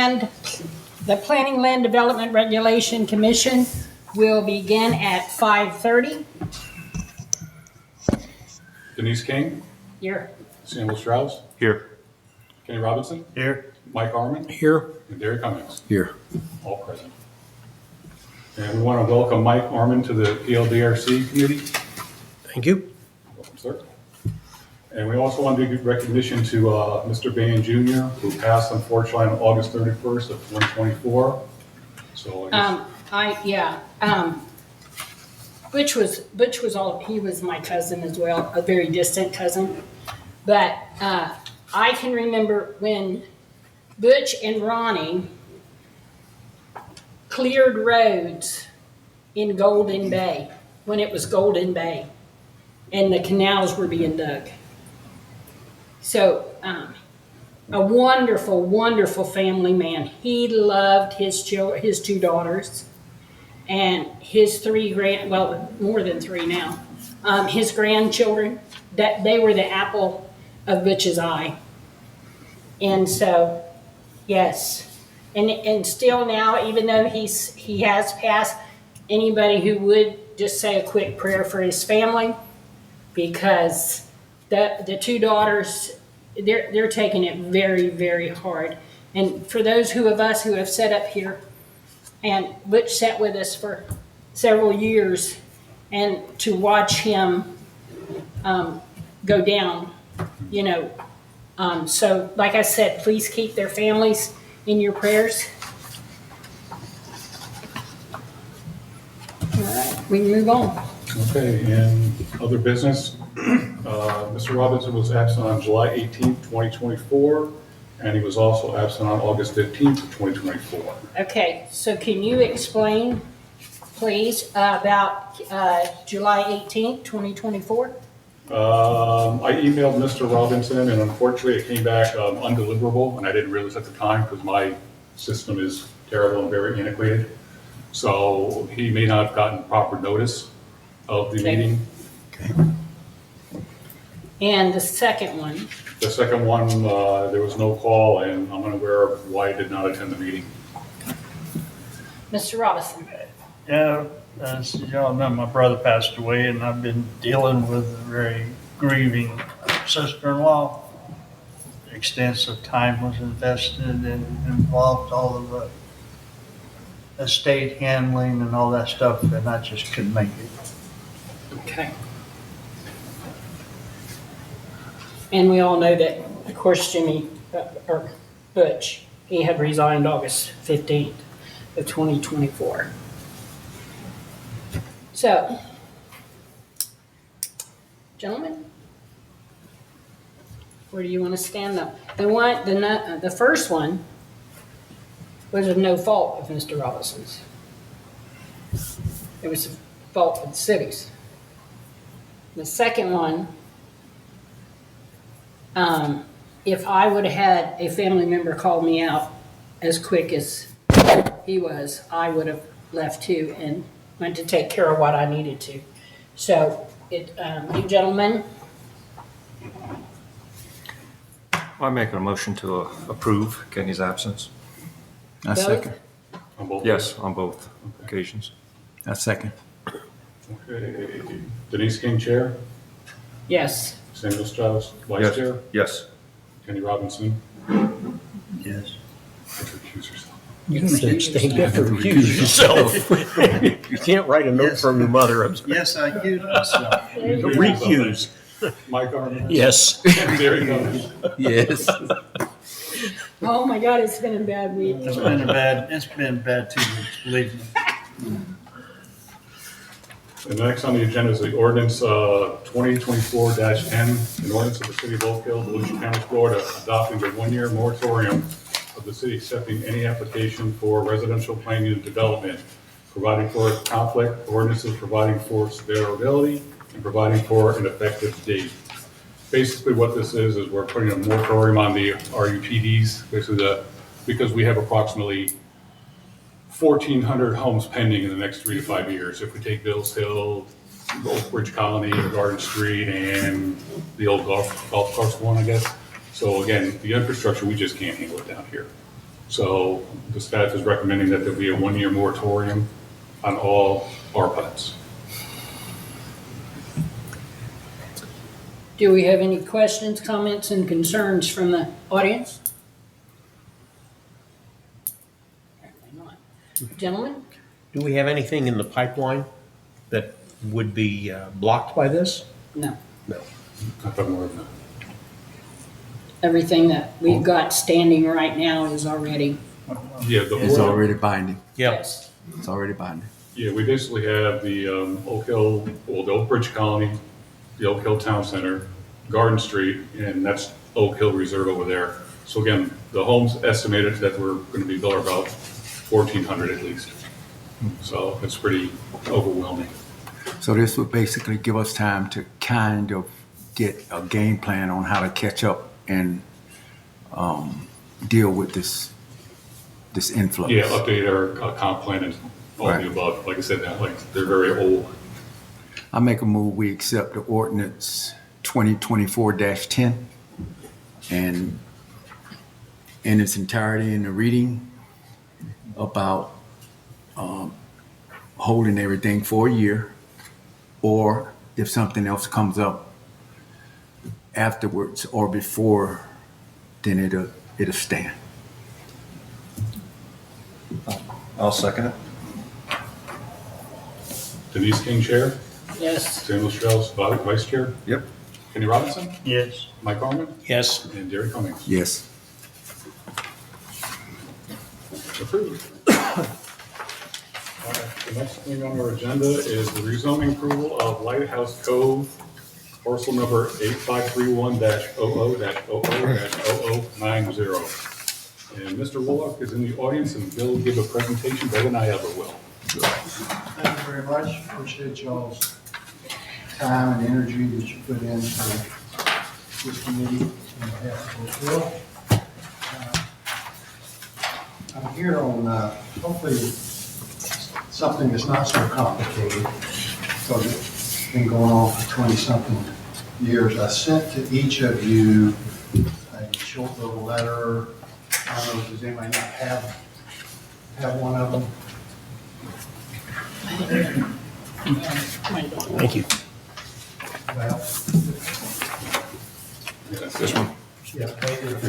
the Planning Land Development Regulation Commission will begin at 5:30. Denise King, Here. Samuel Strauss, Here. Kenny Robinson, Here. Mike Harmon, Here. and Derek Cummings, Here. all present. And we want to welcome Mike Harmon to the PLDRC Meeting. Thank you. Welcome, sir. And we also want to give recognition to Mr. Bain Jr., who passed unfortunately on August 31st of 2024. So Butch was he was my cousin as well, a very distant cousin. But I can remember when Butch and Ronnie cleared roads in Golden Bay, when it was Golden Bay, and the canals were being dug. So, a wonderful, wonderful family man. He loved his two daughters, and his more than three now. His grandchildren, that they were the apple of Butch's eye. And so, yes, and still now, even though he has passed, anybody who would just say a quick prayer for his family, because the two daughters, they're taking it very, very hard. And for those of us who have sat up here, and Butch sat with us for several years, and to watch him go down, so like I said, please keep their families in your prayers. All right, we can move on. Okay, and other business, Mr. Robinson was absent on July 18th, 2024, and he was also absent on August 15th, 2024. Okay, so can you explain, please, about July 18th, 2024? I emailed Mr. Robinson, and unfortunately it came back undeliverable, and I didn't realize at the time because my system is terrible and very antiquated. So he may not have gotten proper notice of the Okay. meeting. Okay. And the second one, The second one, there was no call, and I'm unaware of why he did not attend the meeting. Mr. Robinson. Yeah, as y'all know, my brother passed away, and I've been dealing with a very grieving sister-in-law. Extensive time was invested and involved all of the estate handling and all that stuff, and I just couldn't make it. Okay. And we all know that, of course, or Butch, he had resigned August 15th of 2024. So, gentlemen, where do you want to stand up? The first one was of no fault of Mr. Robinson's. It was the fault of the city's. The second one, if I would have had a family member call me out as quick as he was, I would have left too and went to take care of what I needed to. So, you gentlemen, I'm making a motion to approve Kenny's absence. I second. On both? Yes, on both occasions. I second. Okay. Denise King, Chair. yes. Samuel Strauss, Vice Yes. Chair. Yes. Kenny Robinson. Yes. Recuse yourself. You have to recuse yourself. You can't write a note Yes. from your mother. Yes, I accused myself. Recuse. Mike Harmon. Yes. Derek Cummings. Yes. Oh my God, it's been a bad week. It's been bad 2 weeks, believe me. And next on the agenda is the ordinance 2024-10, an ordinance of the city of Oak Hill, Volusia County, Florida, adopting the one-year moratorium of the city accepting any application for residential plan unit development, providing for conflict, ordinances providing for severability, and providing for an effective date. Basically what this is we're putting a moratorium on the RUPDs, basically because we have approximately 1,400 homes pending in the next 3 to 5 years. If we take Bill's Hill, Oak Ridge Colony, Garden Street, and the old golf course one, I guess. So again, the infrastructure, we just can't handle it down here. So the staff is recommending that there be a one-year moratorium on all RPUDs. Do we have any questions, comments, and concerns from the audience? Apparently not. Gentlemen? Do we have anything in the pipeline that would be blocked by this? No. No. Not that more of that. Everything that we've got standing right now is already, Yeah, the It's board- already binding. Yep. yes. It's already binding. Yeah, we basically have the Oak Hill, well, the Oak Bridge Colony, the Oak Hill Town Center, Garden Street, and that's Oak Hill Reserve over there. So again, the homes estimated that we're going to be built are about 1,400 at least. So it's pretty overwhelming. So this would basically give us time to kind of get a game plan on how to catch up and deal with this influx. Yeah, update our comp plan and all Right. the above. Like I said, they're very old. I make a move, we accept the ordinance 2024-10 and in its entirety in the reading about holding everything for a year, or if something else comes up afterwards or before, then it'll stand. I'll second it. Denise King, Chair. Yes. Samuel Strauss, Vice Chair. Yep. Kenny Robinson. Yes. Mike Harmon. Yes. And Jerry Cummings. Yes. Approved. All right, the next thing on our agenda is the rezoning approval of Lighthouse Cove, parcel number 8531-00-00-0090. And Mr. Wollock is in the audience, and he'll give a presentation better than I ever will. Thank you very much. Appreciate y'all's time and energy that you put into this committee on behalf of Bill. I'm here on, hopefully, something that's not so complicated, because it's been going on for 20-something years. I sent to each of you a short little letter. I don't know, does anybody not have one of them? Thank you. Well, This one? yeah, dated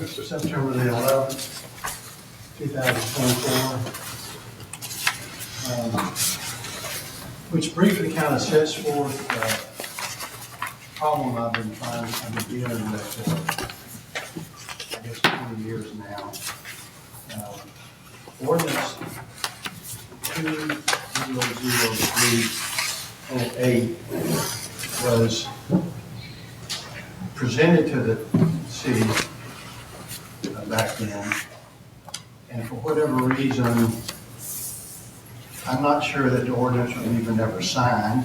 September the 11th, 2024. Which briefly kind of sets forth the problem I've been dealing with for, I guess, 20 years now. Ordinance 200308 was presented to the city back then, and for whatever reason, I'm not sure that the ordinance was even ever signed.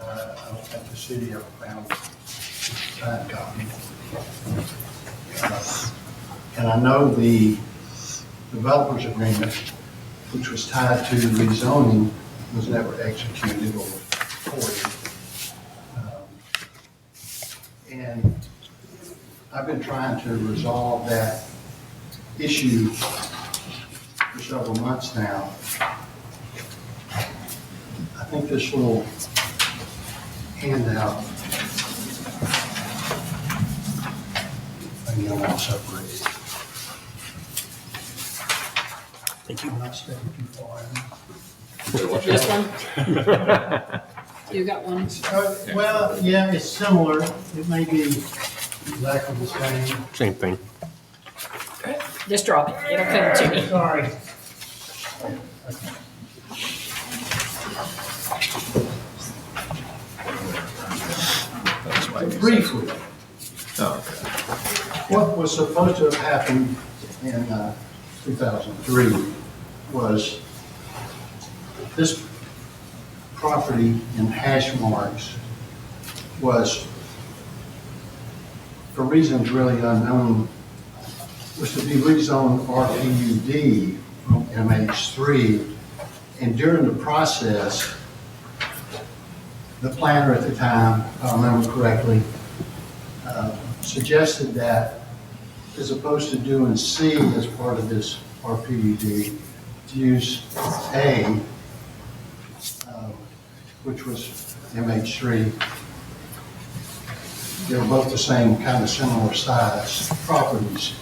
I don't think the city ever found a signed copy. And I know the developers agreement, which was tied to rezoning, was never executed or recorded. And I've been trying to resolve that issue for several months now. I think this little handout, maybe I'm all separated. Thank you. I'm not stepping too far. This one? You got one? Well, yeah, it's similar. It may be exactly the same. Same thing. Just drop it. It'll come to me. Sorry. Briefly, what was supposed to have happened in 2003 was this property in hash marks was, for reasons really unknown, was to be rezoned RPUD from MH3. And during the process, the planner at the time, if I remember correctly, suggested that as opposed to doing C as part of this RPUD, to use A, which was MH3. They're both the same kind of similar size properties.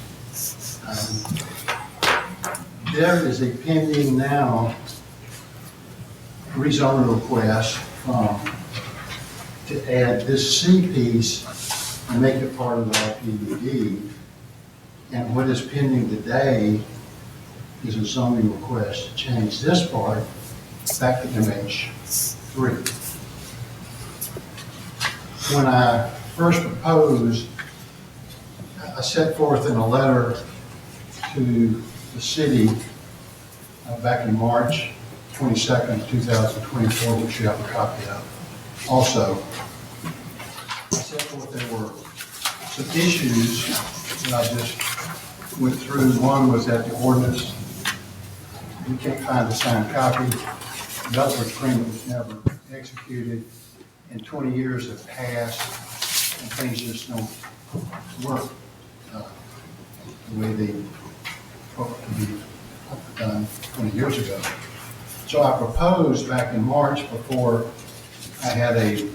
There is a pending now rezoning request to add this C piece and make it part of the RPUD. And what is pending today is a zoning request to change this part back to MH3. When I first proposed, I set forth in a letter to the city back in March 22nd, 2024, which you have a copy of. Also, I set forth there were some issues that I just went through. One was that the ordinance, we can't find a signed copy. The other agreement was never executed, and 20 years have passed, and things just don't work the way they ought to be done 20 years ago. So I proposed back in March, before I had a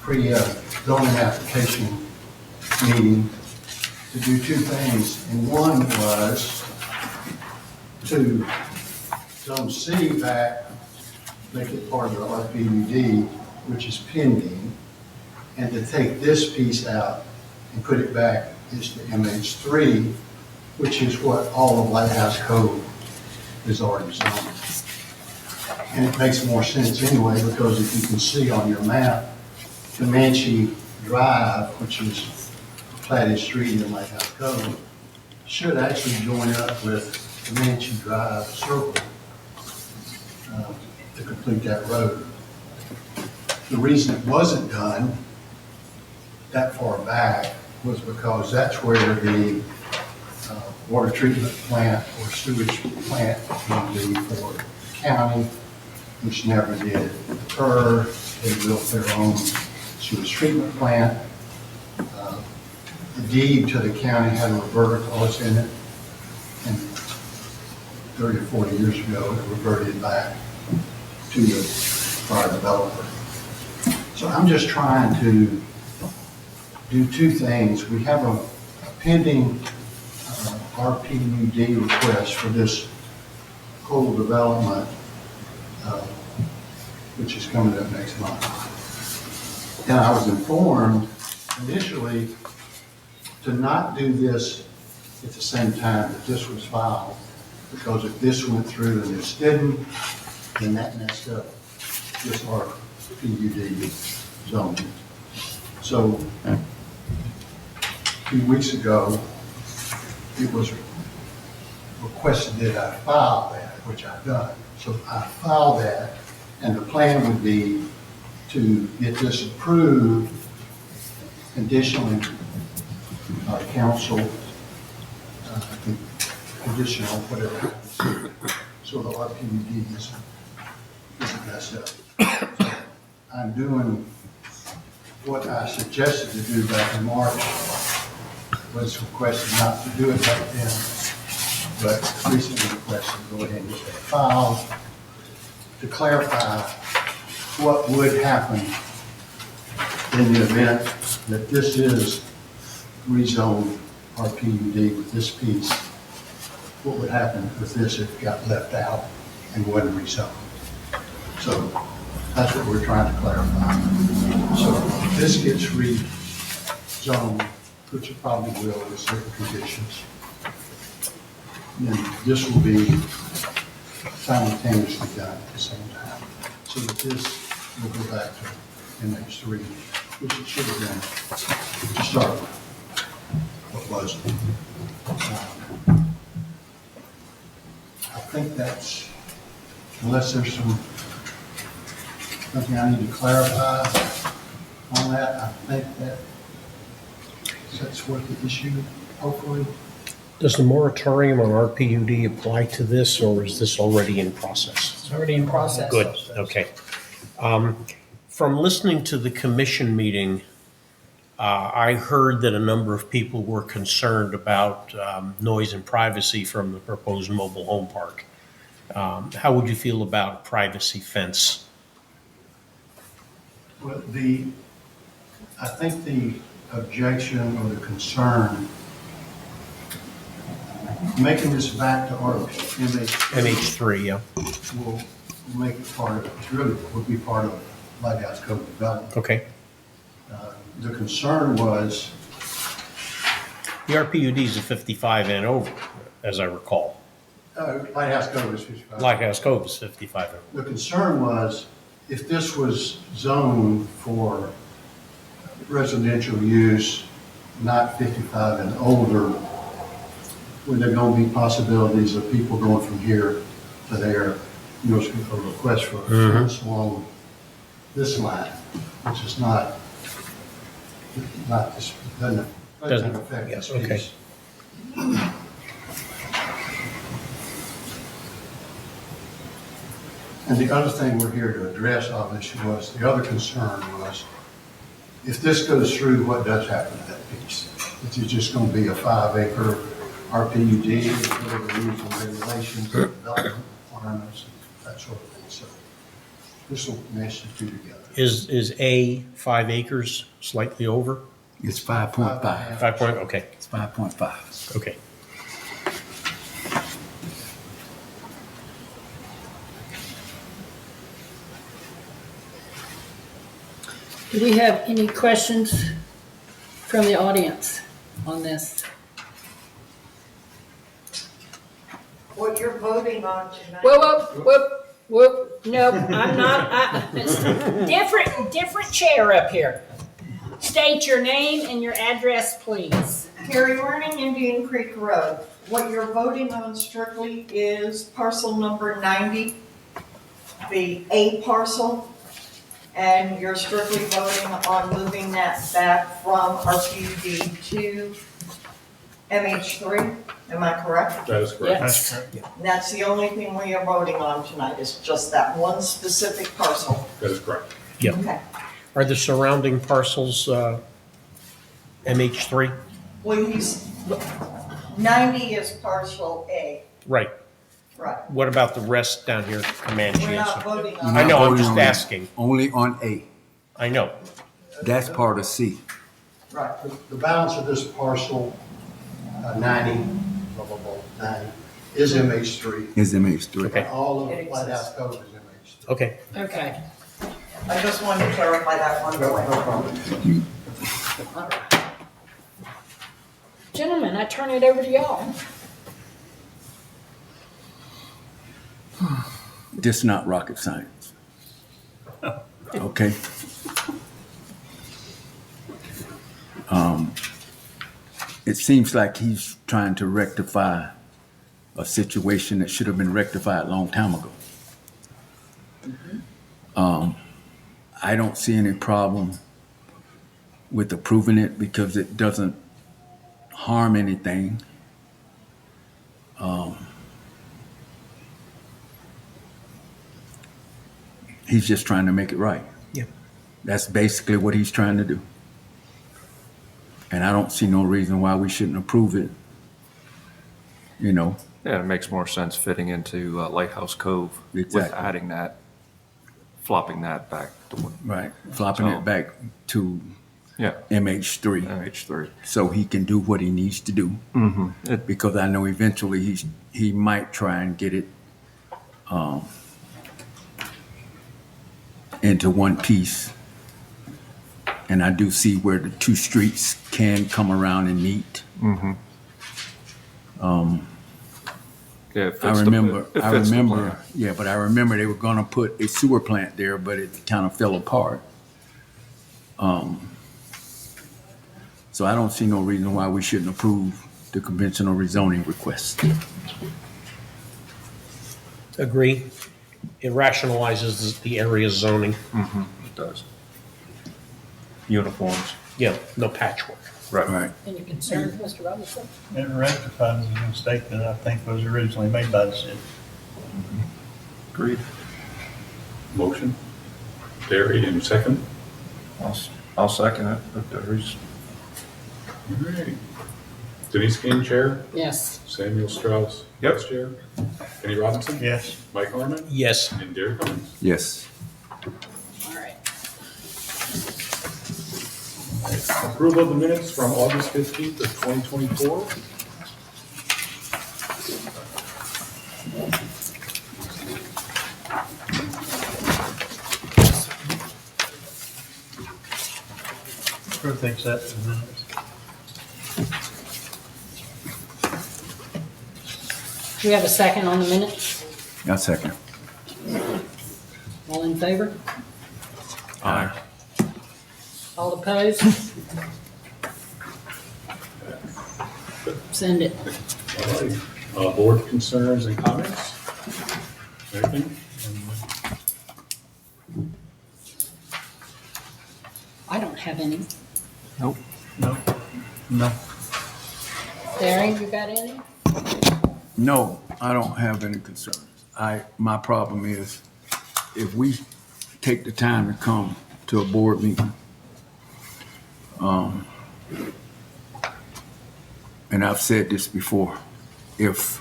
pre-zoning application meeting, to do two things. And one was to zone C back, make it part of the RPUD, which is pending, and to take this piece out and put it back into MH3, which is what all of Lighthouse Code is already zoned. And it makes more sense anyway, because if you can see on your map, Comanche Drive, which is a platted street in Lighthouse Code, should actually join up with Comanche Drive Circle to complete that road. The reason it wasn't done that far back was because that's where the water treatment plant or sewage plant would be for the county, which never did occur. They built their own sewage treatment plant. The deed to the county had a reverter clause in it, and 30 or 40 years ago, it reverted back to the prior developer. So I'm just trying to do two things. We have a pending RPUD request for this whole development, which is coming up next month. And I was informed initially to not do this at the same time that this was filed, because if this went through and this didn't, then that messed up this RPUD zoning. So a few weeks ago, it was requested that I file that, which I've done. So I filed that, and the plan would be to get this approved conditionally by council, conditional, whatever happens. So the RPUD isn't messed up. So I'm doing what I suggested to do back in March, was requested not to do it back then, but recently requested to go ahead and get that filed to clarify what would happen in the event that this is rezoned RPUD with this piece. What would happen with this if it got left out and wasn't rezoned? So that's what we're trying to clarify. So if this gets rezoned, which it probably will with certain conditions, then this will be simultaneously done at the same time. So that this will go back to MH3, which it should have been to start with, what wasn't. I think that's, unless there's something I need to clarify on that, I think that sets forth the issue, hopefully. Does the moratorium on RPUD apply to this, or is this already in process? It's already in process. Good, okay. From listening to the commission meeting, I heard that a number of people were concerned about noise and privacy from the proposed mobile home park. How would you feel about a privacy fence? Well, I think the objection or the concern, making this back to our MH3, yeah. will make it part of, it really would be part of Lighthouse Code development. Okay. The concern was, The RPUD is a 55 and over, as I recall. Lighthouse Code is 55. Lighthouse Cove is 55 and over. The concern was, if this was zoned for residential use, not 55 and older, were there going to be possibilities of people going from here to there, you know, a request for a fence along this line, which is not this, doesn't affect Yes, this okay. piece. And the other thing we're here to address, obviously, was, the other concern was, if this goes through, what does happen to that piece? Is it just going to be a 5-acre RPUD, with whatever rules and regulations, development requirements, that sort of thing? So this will mesh the two together. Is A 5 acres slightly over? It's 5.5. 5 point, okay, It's 5.5. okay. Do we have any questions from the audience on this? What you're voting on tonight. Whoop, no, I'm not, different chair up here. State your name and your address, please. Carrie Warning, Indian Creek Road. What you're voting on strictly is parcel number 90, the A parcel, and you're strictly voting on moving that back from RPUD to MH3. Am I correct? That is correct. Yes. That's correct. That's the only thing we are voting on tonight, is just that one specific parcel. That is correct. Yeah. Okay. Are the surrounding parcels MH3? Well, 90 is parcel A, Right. right. What about the rest down here, Comanche? We're and not so- voting You're on I not know, I'm voting just on that. asking. Only on A. I know. That's part of C. Right. The balance of this parcel, 90, blah, blah, blah, 90, is MH3. Is MH3. Okay. All of It exists. Lighthouse Cove is MH3. Okay. Okay. I just wanted to clarify that one No way. problem. Gentlemen, I turn it over to y'all. This is not rocket science. Okay? It seems like he's trying to rectify a situation that should have been rectified a long time ago. I don't see any problem with approving it because it doesn't harm anything. He's just trying to make it right. Yeah. That's basically what he's trying to do. And I don't see no reason why we shouldn't approve it. You know, Yeah, it makes more sense fitting into Lighthouse Cove with Exactly. adding that, flopping that back to what- right, flopping So- it back to yeah, MH3 MH3. so he can do what he needs to do. Mm-hmm. Because I know eventually he might try and get it into one piece. And I do see where the two streets can come around and meet. Yeah, it fits I the- remember, it fits the plan. yeah, but I remember they were gonna put a sewer plant there, but it kind of fell apart. So I don't see no reason why we shouldn't approve the conventional rezoning request. Agree. It rationalizes the area zoning. It does. Uniforms. Yeah, no patchwork. Right. Any concerns, Mr. Robinson? It rectifies the mistake that I think was originally made by the city. Agreed. Motion. Terry, in second. I'll second it. If there's- All right. Denise King, Chair. Yes. Samuel Strauss, Yep. Vice Chair. Kenny Robinson. Yes. Mike Harmon. Yes. And Derek Cummings. Yes. All right. Approval of the minutes from August 15th of 2024. Sure thinks that. Do we have a second on the minutes? I'll second. All in favor? Aye. All opposed? Send it. All right. Board concerns and comments? Anything? I don't have any. Nope. No. No. Darren, you got any? No, I don't have any concerns. My problem is if we take the time to come to a board meeting, and I've said this before, if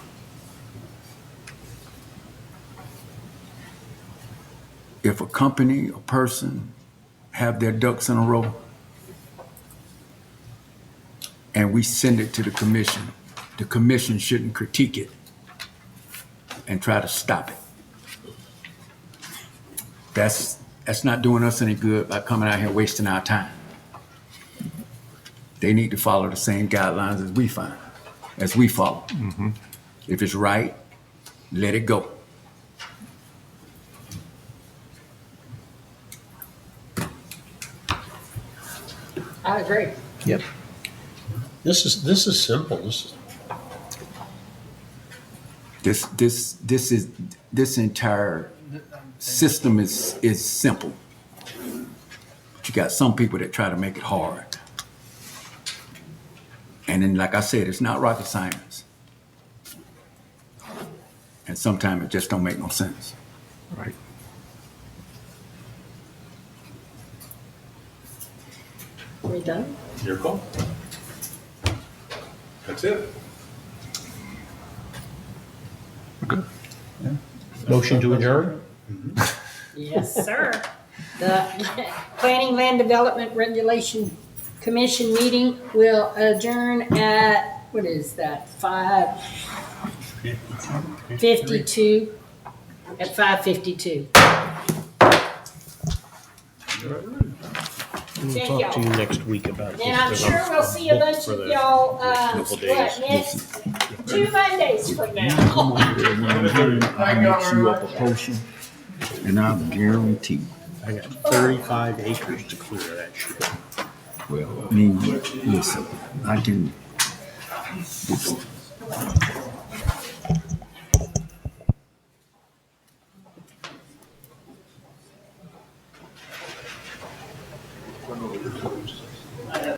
a company, a person have their ducks in a row and we send it to the commission shouldn't critique it and try to stop it. That's not doing us any good by coming out here wasting our time. They need to follow the same guidelines as we follow. If it's right, let it go. I agree. Yep. This is simple. This entire system is simple. But you got some people that try to make it hard. And then, like I said, it's not rocket science. And sometimes it just don't make no sense. Right. Are we done? Your call. That's it. We're good. Motion to adjourn? Yes, sir. The Planning Land Development Regulation Commission meeting will adjourn at, what is that, 5:52? At 5:52. We'll Thank talk to you y'all. next week about this. And I'm because sure we'll see a booked bunch for of the y'all, couple days. next 2 Mondays from now. Come on here, when I'm done, I'll mix you up a potion, and I'll guarantee. I got 35 acres to clear that shit. Well, I mean, listen, I can.